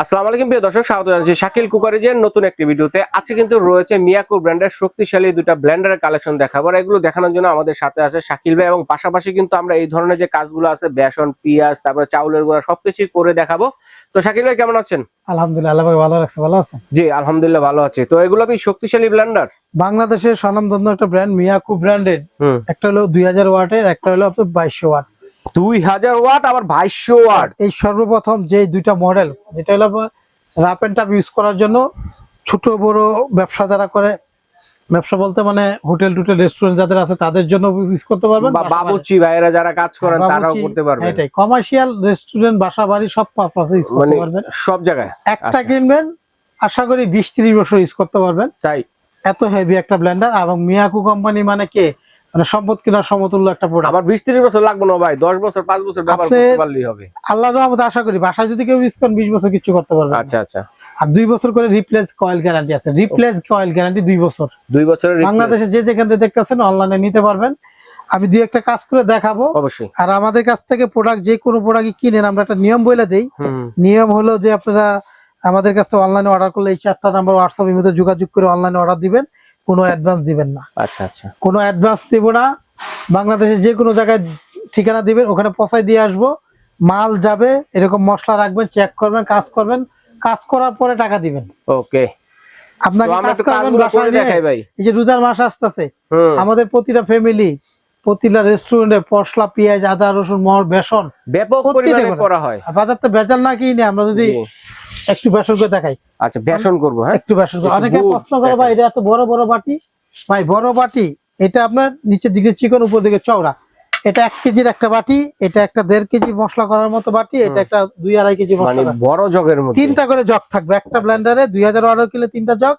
আসসালামু আলাইকুম প্রিয় দর্শক, স্বাগত জানাচ্ছি শাকিল কুকারিজের নতুন একটি ভিডিওতে। আজকে কিন্তু রয়েছে মিয়াকো ব্র্যান্ডের শক্তিশালী দুটো ব্লেন্ডারের কালেকশন দেখাবো। আর এগুলো দেখানোর জন্য আমাদের সাথে আছে শাকিল ভাই, এবং পাশাপাশি কিন্তু আমরা এই ধরনের যে কাজগুলো আছে বেসন, পেঁয়াজ, তারপরে চাউলের গুঁড়া সবকিছু করে দেখাবো। তো শাকিল ভাই কেমন আছেন? আলহামদুলিল্লাহ, আল্লাহ ভালো রাখছে। ভালো আছেন? জি আলহামদুলিল্লাহ ভালো আছি। তো এগুলো কি শক্তিশালী ব্লেন্ডার? বাংলাদেশের স্বনামধন্য একটা ব্র্যান্ড মিয়াকো ব্র্যান্ডের। একটা হলো 2000 ওয়াটের, একটা হলো আপনার 2200 ওয়াট। 2000 ওয়াট আবার 2200 ওয়াট। এই সর্বপ্রথম যে দুইটা মডেল, যেটা হলো রাপ এন্ড টাপ ইউজ করার জন্য, ছোট বড় ব্যবসা যারা করে, ব্যবসা বলতে মানে হোটেল টোটেল রেস্টুরেন্ট যাদের আছে তাদের জন্য ইউজ করতে পারবেন, বা বাবুর্চি ভাইরা যারা কাজ করেন তারাও করতে পারবেন। এটাই কমার্শিয়াল রেস্টুরেন্ট, বাসা বাড়ি সব পারপাসে ইউজ করতে পারবেন, সব জায়গায়। একটা কিনবেন আশা করি 20-30 বছর ইউজ করতে পারবেন। তাই এত হেভি একটা ব্লেন্ডার। এবং মিয়াকো কোম্পানি মানে কে, মানে সম্পদ কিনার সমতুল্য একটা প্রোডাক্ট। আবার 20-30 বছর লাগবে না ভাই, 10 বছর 5 বছর ব্যবহার করতে পারলেই হবে। আল্লাহর রহমতে আশা করি বাসায় যদি কেউ ইউজ করেন 20 বছর কিছু করতে পারবে। আচ্ছা আচ্ছা। আর 2 বছর করে রিপ্লেস কয়েল গ্যারান্টি আছে। রিপ্লেস কয়েল গ্যারান্টি 2 বছর। 2 বছরের বাংলাদেশে যে যেখান থেকে দেখতেছেন অনলাইনে নিতে পারবেন। আমি দুই একটা কাজ করে দেখাবো অবশ্যই। আর আমাদের কাছ থেকে প্রোডাক্ট যে কোনো প্রোডাক্ট কিনেন আমরা একটা নিয়ম বলে দেই। নিয়ম হলো যে আপনারা আমাদের কাছে অনলাইনে অর্ডার করলে এই 4টা নাম্বার হোয়াটসঅ্যাপের মধ্যে যোগাযোগ করে অনলাইনে অর্ডার দিবেন, কোনো অ্যাডভান্স দিবেন না। আচ্ছা আচ্ছা। কোনো অ্যাডভান্স দিব না। বাংলাদেশের যে কোনো জায়গায় ঠিকানা দিবেন, ওখানে পৌঁছায় দিয়ে আসবো, মাল যাবে, এরকম মশলা রাখবেন, চেক করবেন, কাজ করবেন, কাজ করার পরে টাকা দিবেন। ওকে। আপনাকে কাজ করবেন বাসায় দেখাই ভাই। এই যে রোজার মাস আসতেছে, আমাদের প্রতিটা ফ্যামিলি, প্রতিটা রেস্টুরেন্টে মশলা, পেঁয়াজ, আদা, রসুন, মর, বেসন ব্যাপক পরিমাণে করা হয়। বাজার তো বেজাল না কিনে আমরা যদি একটু বেসন করে দেখাই। আচ্ছা বেসন করব। হ্যাঁ একটু বেসন করব। অনেকে প্রশ্ন করে ভাই এটা এত বড় বড় বাটি। ভাই বড় বাটি এটা আপনার নিচের দিকে চিকন, উপর দিকে চওড়া। এটা 1 কেজির একটা বাটি, এটা একটা 1.5 কেজি মশলা করার মতো বাটি, এটা একটা 2-2.5 কেজি মশলা, মানে বড় জগের মধ্যে 3টা করে জগ থাকবে একটা ব্লেন্ডারে। 2000 অর্ডার কিলো 3টা জগ,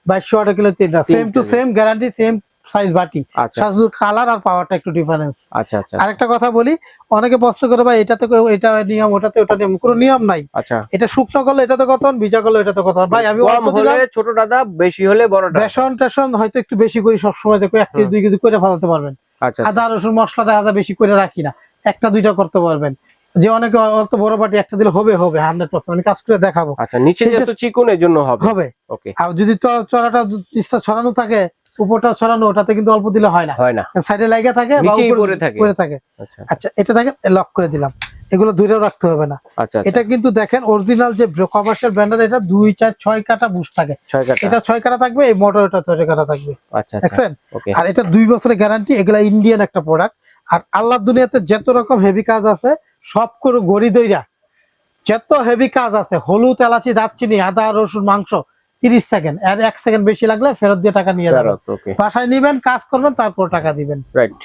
2200 অর্ডার কিলো 3টা, same to same guarantee, same size বাটি। শুধু কালার আর পাওয়ারটা একটু ডিফারেন্স। আচ্ছা আচ্ছা। আরেকটা কথা বলি, অনেকে প্রশ্ন করে ভাই এটাতে এটা নিয়ম, ওটাতে ওটা নিয়ম। কোনো নিয়ম নাই। আচ্ছা, এটা শুকনো করলে এটাতে কত, ভিজা করলে এটাতে কত। ভাই আমি কম হলে ছোট দাদা, বেশি হলে বড় দাদা। বেসন টেসন হয়তো একটু বেশি করি সব সময়, দেখো 1 কেজি 2 কেজি করে ফেলাতে পারবেন। আচ্ছা। আদা রসুন মশলাটা আদা বেশি করে রাখি না, 1টা 2টা করতে পারবেন। যে অনেকে অত বড় বাটি একটা দিলে হবে 100%। আমি কাজ করে দেখাবো। আচ্ছা, নিচে যেহেতু চিকন এর জন্য হবে। ওকে। আর যদি চড়াটা নিচটা ছড়ানো থাকে, উপরটা ছড়ানো, ওটাতে কিন্তু অল্প দিলে হয় না, সাইডে লাগা থাকে বা উপরে থাকে। আচ্ছা, এটা দেখেন লক করে দিলাম, এগুলো ধরেও রাখতে হবে না। এটা কিন্তু দেখেন অরিজিনাল যে কমার্শিয়াল ব্র্যান্ডের, এটা 2, 4, 6 কাটা বুশ থাকে। এটা 6 কাটা থাকবে, এই মোটরটা 6 কাটা থাকবে। আচ্ছা দেখছেন। আর এটা 2 বছরের গ্যারান্টি। এগুলা ইন্ডিয়ান একটা প্রোডাক্ট। আর আল্লাহর দুনিয়াতে যত রকম হেভি কাজ আছে সব করে গড়ি দইরা, যত হেভি কাজ আছে, হলুদ, এলাচি, দারচিনি, আদা, রসুন, মাংস, 30 সেকেন্ড। আর 1 সেকেন্ড বেশি লাগলে ফেরত দিয়ে টাকা নিয়ে যাবেন। বাসায় নিবেন, কাজ করবেন, তারপর টাকা দিবেন। রাইট।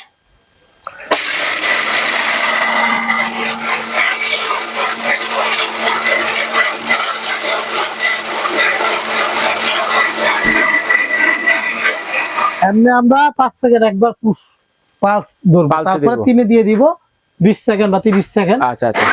এমনি আমরা 5 সেকেন্ড একবার পুশ পালস ধরব, তারপরে 3 দিয়ে দিব 20 সেকেন্ড বা 30 সেকেন্ড। আচ্ছা আচ্ছা।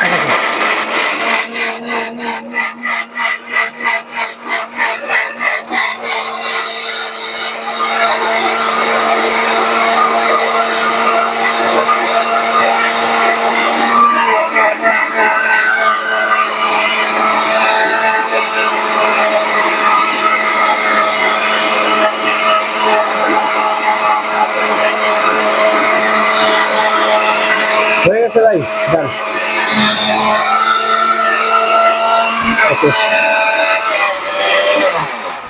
হয়ে গেছে ভাই, ডান।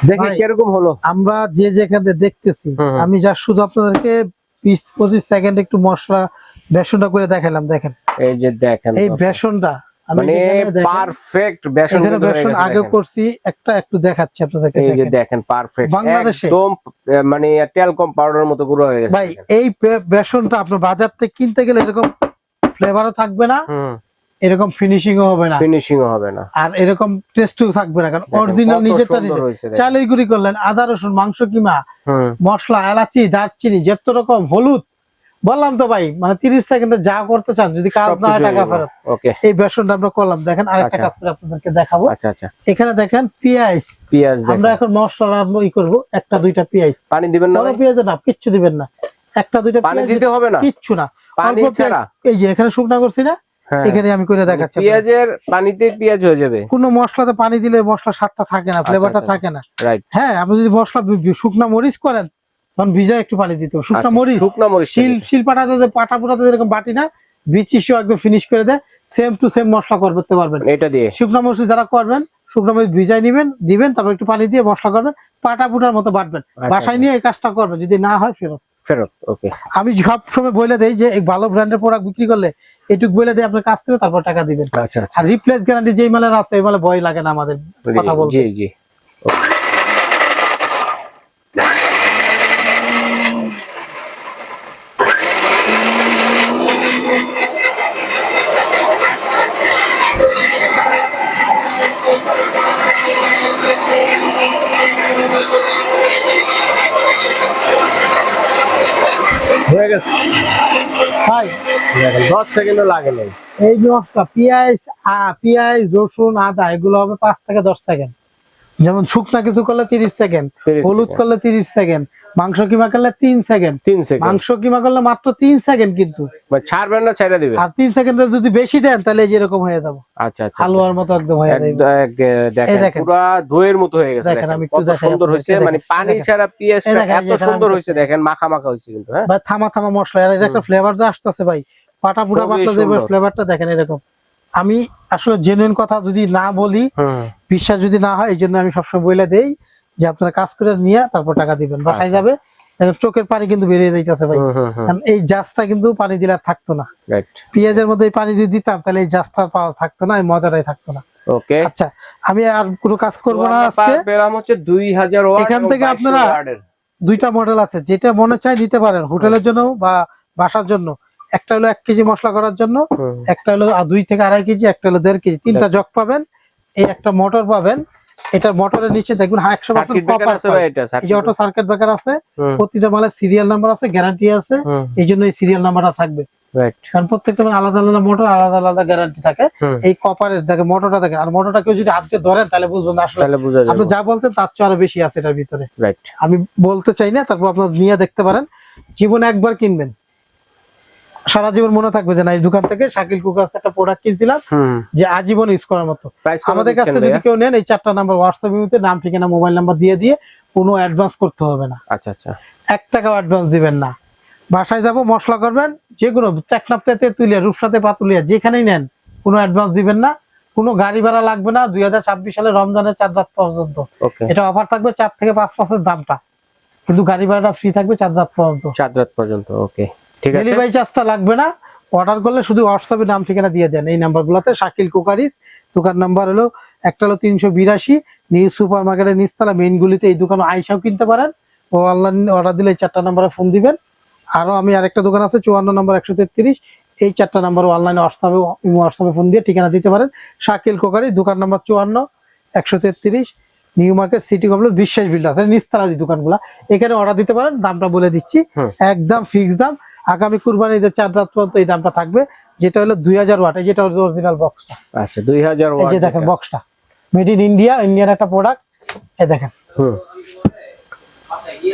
দেখি কিরকম হলো। আমরা যে যেখানে দেখতেছি, আমি যা শুধু আপনাদেরকে 20-25 সেকেন্ড একটু মশলা বেসনটা করে দেখালাম। দেখেন এই যে দেখেন এই বেসনটা, মানে পারফেক্ট বেসন। এখানে বেসন আগে করছি একটা, একটু দেখাচ্ছি আপনাদেরকে। এই যে দেখেন পারফেক্ট, বাংলাদেশে একদম মানে টেলকম পাউডার মতো গুঁড়ো হয়ে গেছে। ভাই এই বেসনটা আপনার বাজার থেকে কিনতে গেলে এরকম ফ্লেভারও থাকবে না, এরকম ফিনিশিংও হবে না, আর এরকম টেস্টও থাকবে না। কারণ অরিজিনাল নিজেরটা চালের গুঁড়ি করলেন, আদা রসুন, মাংস কিমা, মশলা, এলাচি, দারচিনি, যত রকম, হলুদ, বললাম তো ভাই, মানে 30 সেকেন্ডে যা করতে চান, যদি কাজ না হয় টাকা ফেরত। এই বেসনটা আমরা করলাম। দেখেন আরেকটা কাজ করে আপনাদেরকে দেখাবো। এখানে দেখেন পেঁয়াজ আমরা এখন মশলা ই করবো। 1-2টা পেঁয়াজ, পানি দিবেন না, পেঁয়াজ না, কিচ্ছু দিবেন না। 1-2টা পানি দিতে হবে না, কিচ্ছু না, পানি ছাড়া। এই যে এখানে শুকনা করছি না, এখানে আমি করে দেখাচ্ছি। পেঁয়াজের পানিতে পেঁয়াজ হয়ে যাবে, কোনো মশলাতে পানি দিলে মশলা স্বাদটা থাকে না, ফ্লেভারটা থাকে না। রাইট। হ্যাঁ, আপনি যদি মশলা শুকনা মরিচ করেন তখন ভিজায় একটু পানি দিতে হবে। শুকনা মরিচ শিল পাটাতে পাটা পুরাতে এরকম বাটি না, বিচিসও একদম ফিনিশ করে দেয়, সেম টু সেম মশলা করতে পারবেন এটা দিয়ে। শুকনা মরিচ যারা করবেন, শুকনা মরিচ ভিজাই দিবেন, তারপর একটু পানি দিয়ে মশলা করবেন, পাটা পুটার মতো বাটবেন। বাসায় নিয়ে এই কাজটা করবেন, যদি না হয় ফেরত। ওকে, আমি সব সময় বলে দেই যে এই ভালো ব্র্যান্ডের প্রোডাক্ট বিক্রি করলে এটুক বলে দেই, আপনি কাজ করে তারপর টাকা দিবেন। আচ্ছা, আর রিপ্লেস গ্যারান্টি যেই মালের আছে এই মালে ভয় লাগে না আমাদের কথা বলতে। জি জি, হয়ে গেছে ভাই, 10 সেকেন্ডও লাগে না। এই মশলা পেঁয়াজ রসুন আদা এগুলো হবে 5 থেকে 10 সেকেন্ড। যেমন শুকনা কিছু করলে 30 সেকেন্ড, হলুদ করলে 30 সেকেন্ড, মাংস কিমা করলে 3 সেকেন্ড, মাংস কিমা করলে মাত্র 3 সেকেন্ড, কিন্তু ছাড়বেন না, ছাইড়া দিবেন। আর 3 সেকেন্ডের যদি বেশি দেন তাহলে যেরকম হয়ে যাবে। আচ্ছা আচ্ছা, হালুয়ার মতো একদম হয়ে যাবে। দেখেন পুরো দইয়ের মতো হয়ে গেছে। দেখেন আমি একটু দেখাই, সুন্দর হইছে, মানে পানি ছাড়া পেঁয়াজটা এত সুন্দর হইছে, দেখেন মাখা মাখা হইছে কিন্তু। হ্যাঁ ভাই, থামা মশলা, আর এটা একটা ফ্লেভার যে আসতেছে ভাই, পাটা পুরা বাটলা যে ফ্লেভারটা দেখেন এরকম। আমি আসলে জেনুইন কথা যদি না বলি, বিশ্বাস যদি না হয়, এই জন্য আমি সবসময় বলে দেই যে আপনারা কাজ করে নিয়ে তারপর টাকা দিবেন। বাসায় যাবে চোখের পানি কিন্তু বেরিয়ে যাইতেছে ভাই, কারণ এই জাজটা কিন্তু পানি দিলে থাকতো না। পেঁয়াজের মধ্যে এই পানি যদি দিতাম তাহলে এই জাজটা পাওয়া থাকতো না, এই মজাটাই থাকতো না। ওকে, আচ্ছা আমি আর কোনো কাজ করবো না আজকে। পেলাম হচ্ছে 2000 ওয়াট। এখান থেকে আপনারা দুইটা মডেল আছে, যেটা মনে চায় নিতে পারেন, হোটেলের জন্য বা বাসার জন্য। একটা হলো 1 কেজি মশলা করার জন্য, একটা হলো 2 থেকে 2.5 কেজি, একটা হলো 1.5 কেজি। 3টা জগ পাবেন, এই একটা মোটর পাবেন। এটার মোটরের নিচে দেখুন 100% কপার আছে, এই যে অটো সার্কিট ব্রেকার আছে, প্রতিটা মালের সিরিয়াল নাম্বার আছে, গ্যারান্টি আছে, এই জন্য এই সিরিয়াল নাম্বারটা থাকবে। কারণ প্রত্যেকটা মানে আলাদা আলাদা মোটর, আলাদা আলাদা গ্যারান্টি থাকে। এই কপারের দেখে মোটরটা দেখেন, আর মোটরটা কেউ যদি হাত দিয়ে ধরেন তাহলে বুঝবেন আসলে আপনি যা বলতেন তার চেয়ে আরো বেশি আছে এটার ভিতরে। আমি বলতে চাই না, তারপর আপনার নিয়ে দেখতে পারেন। জীবনে একবার কিনবেন, সারা জীবন মনে থাকবে যে না, এই দোকান থেকে শাকিল কুকার একটা প্রোডাক্ট কিনছিলাম, যে আজীবন ইউজ করার মতো। আমাদের কাছে যদি কেউ নেন, এই 4টা নাম্বার হোয়াটসঅ্যাপ ইউতে নাম ঠিকানা মোবাইল নাম্বার দিয়ে কোনো অ্যাডভান্স করতে হবে না। আচ্ছা আচ্ছা, 1 টাকাও অ্যাডভান্স দিবেন না। বাসায় যাব, মশলা করবেন, যে কোনো চাকনাপতে তেতুলিয়া, রূপসাতে পাতুলিয়া, যেখানেই নেন কোনো অ্যাডভান্স দিবেন না, কোনো গাড়ি ভাড়া লাগবে না। 2026 সালে রমজানের 4 রাত পর্যন্ত এটা অফার থাকবে, 4 থেকে 5 মাসের দামটা, কিন্তু গাড়ি ভাড়াটা ফ্রি থাকবে 4 রাত পর্যন্ত। 4 রাত পর্যন্ত, ওকে ঠিক আছে। ডেলিভারি চার্জটা লাগবে না। অর্ডার করলে শুধু হোয়াটসঅ্যাপে নাম ঠিকানা দিয়ে দেন এই নাম্বারগুলোতে। শাকিল কুকারিজ দোকান নাম্বার হলো, একটা হলো 382 নিউ সুপার মার্কেটের নিচতলা মেইন গুলিতে। এই দোকানে আইসাও কিনতে পারেন, ও অনলাইন অর্ডার দিলে এই 4টা নাম্বারে ফোন দিবেন। আরো আমি আরেকটা দোকান আছে 54 নম্বর 133, এই 4টা নাম্বার অনলাইনে হোয়াটসঅ্যাপে ফোন দিয়ে ঠিকানা দিতে পারেন। শাকিল কুকারিজ দোকান number 54 133 new market city complex বিশ্বাস বিল্ডার্স এর নিচতলা দোকানগুলা। এখানে অর্ডার দিতে পারেন। দামটা বলে দিচ্ছি, একদম ফিক্স দাম। আগামী কুরবানির 4 রাত পর্যন্ত এই দামটা থাকবে, যেটা হলো 2000 ওয়াট। এই যেটা অরিজিনাল বক্সটা। আচ্ছা, 2000 ওয়াট। এই যে দেখেন বক্সটা, মেড ইন ইন্ডিয়া, ইন্ডিয়ান একটা প্রোডাক্ট। এই দেখেন,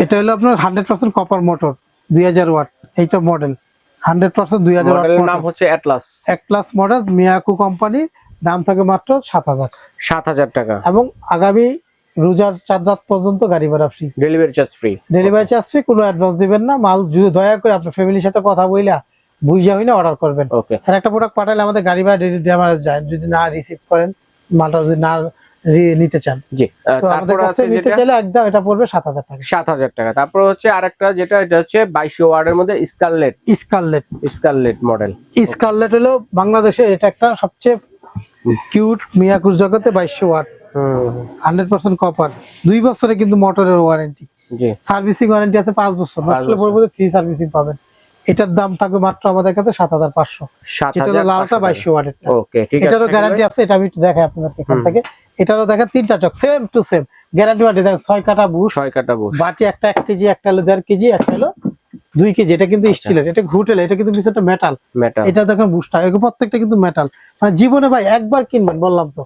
এটা হলো আপনার 100% কপার মোটর, 2000 ওয়াট। এইটা মডেল 100% 2000 ওয়াট। নাম হচ্ছে অ্যাটলাস মডেল, মিয়াকো কোম্পানি। দাম থাকে মাত্র 7000 টাকা। এবং আগামী রোজার 4 রাত পর্যন্ত গাড়ি ভাড়া ফ্রি, ডেলিভারি চার্জ ফ্রি, কোনো অ্যাডভান্স দিবেন না। মাল যদি দয়া করে আপনার ফ্যামিলির সাথে কথা বইলা বুঝা হইনা অর্ডার করবেন। ওকে, আর একটা প্রোডাক্ট পাঠালে আমাদের গাড়ি ভাড়া ড্যামেজ যায়, যদি না রিসিভ করেন, মালটা যদি না নিতে চান। জি, তারপর আছে যেটা নিতে চাইলে একদম এটা পড়বে 7000 টাকা। 7000 টাকা। তারপর হচ্ছে আরেকটা, যেটা এটা হচ্ছে 2200 ওয়াটের মধ্যে স্কারলেট মডেল। স্কারলেট হলো বাংলাদেশে এটা একটা সবচেয়ে কিউট মিয়াকুর জগতে 2200 ওয়াট, 100% কপার, 2 বছরে কিন্তু মোটরের ওয়ারেন্টি। জি, সার্ভিসিং ওয়ারেন্টি আছে 5 বছর। আসলে বলবো যে ফ্রি সার্ভিসিং পাবেন। এটার দাম থাকবে মাত্র আমাদের কাছে 7500। যেটা হলো লালটা 2200 ওয়াটের। ওকে, ঠিক আছে। এটারও গ্যারান্টি আছে, এটা আমি একটু দেখাই আপনাদেরকে এখান থেকে। এটারও দেখেন 3টা chalk same to same guarantee warranty. দেখেন 6 কাটা বুশ, বাটি একটা 1 কেজি, একটা হলো 1.5 কেজি, একটা হলো 2 কেজি। এটা কিন্তু স্টিলের, এটা ঘুটেল, এটা কিন্তু পিছনটা মেটাল। এটা দেখেন বুশটা, এগুলো প্রত্যেকটা কিন্তু মেটাল। মানে জীবনে ভাই একবার কিনবেন, বললাম তো।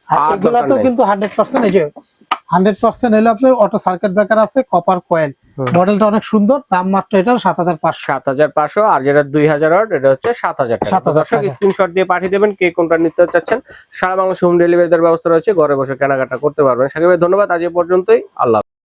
আর এগুলা তো কিন্তু 100% এই যে 100% হলো আপনার অটো সার্কিট ব্রেকার আছে, কপার কয়েল, মডেলটা অনেক সুন্দর, দাম মাত্র এটা 7500। আর যেটা 2000 ওয়াট এটা হচ্ছে 7000 টাকা। দর্শক স্ক্রিনশট দিয়ে পাঠিয়ে দেবেন কে কোনটা নিতে চাচ্ছেন। সারা বাংলাদেশে হোম ডেলিভারি দেওয়ার ব্যবস্থা রয়েছে, ঘরে বসে কেনাকাটা করতে পারবেন। সাকিব ভাই ধন্যবাদ, আজ এ পর্যন্তই, আল্লাহ।